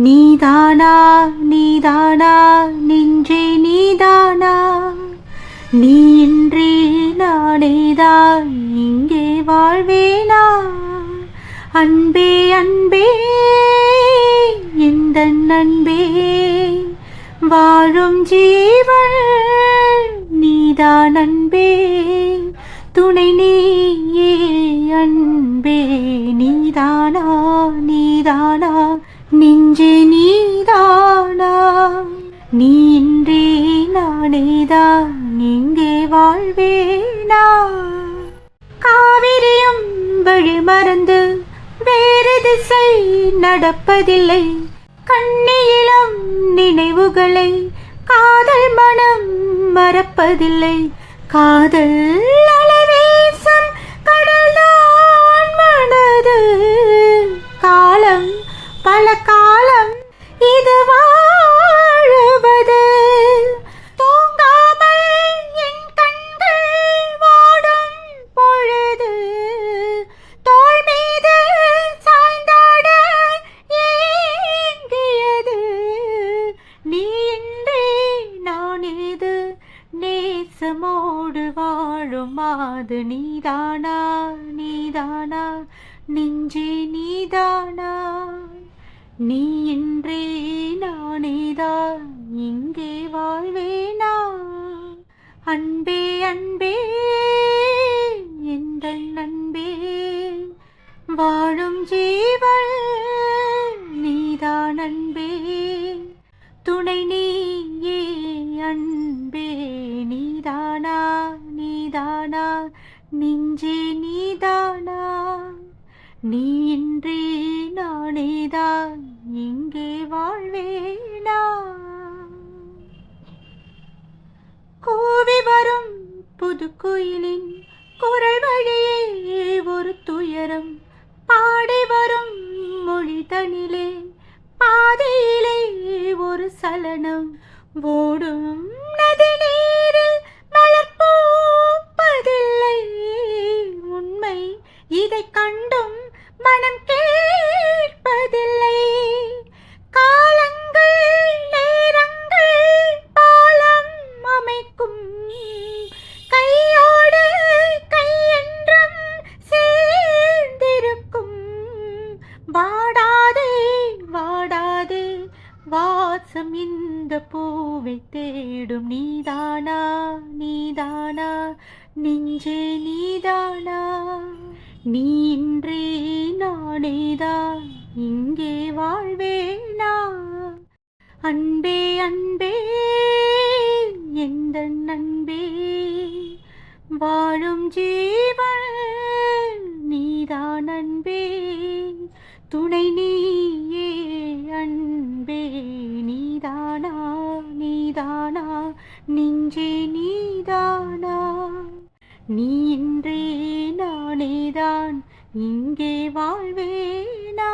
நீதானா நீதானா நெஞ்சே நீதானா, நீ இன்றி நானேதான் இங்கே வாழ்வேனா. அன்பே அன்பே எந்தன் அன்பே, வாழும் ஜீவன் நீதான் அன்பே, துணை நீயே அன்பே. நீதானா நீதானா நெஞ்சே நீதானா, நீ இன்றி நானேதான் இங்கே வாழ்வேனா. காவிரியும் வழி மறந்து வேறு திசை நடப்பதில்லை, கண்ணியிலம் நினைவுகளை காதல் மனம் மறப்பதில்லை. காதல் அலைவேசம் கடல்தான் மனது, காலம் பல காலம் இது வாழுவது. தூங்காமல் என் கண்கள் வாடும் பொழுது, தோள் மீது சாய்ந்தாட ஏங்கியது. நீ இன்றி நான் ஏது, நேசமோடு வாழும் மாது. நீதானா நீதானா நெஞ்சே நீதானா, நீ இன்றி நானேதான் இங்கே வாழ்வேனா. அன்பே அன்பே எந்தன் அன்பே, வாழும் ஜீவன் நீதான் அன்பே, துணை நீயே அன்பே. நீதானா நீதானா நெஞ்சே நீதானா, நீ இன்றி நானேதான் இங்கே வாழ்வேனா. கூவி வரும் புது குயிலின் குரல் வழியே ஒரு துயரம், பாடி வரும் மொழி தனிலே பாதையிலே ஒரு சலனம். ஓடும் நதி நீரில் மலர் பூப்பதில்லை, உண்மை இதை கண்டும் மனம் கேட்பதில்லை. காலங்கள் நேரங்கள் பாலம் அமைக்கும், கையோடு கையென்றும் சேர்ந்திருக்கும். வாடாதே வாடாதே வாசம் இந்த பூவை தேடும். நீதானா நீதானா நெஞ்சே நீதானா, நீ இன்றி நானேதான் இங்கே வாழ்வேனா. அன்பே அன்பே எந்தன் அன்பே, வாழும் ஜீவன் நீதான் அன்பே, துணை நீயே அன்பே. நீதானா நீதானா நெஞ்சே நீதானா, நீ இன்றி நானேதான் இங்கே வாழ்வேனா.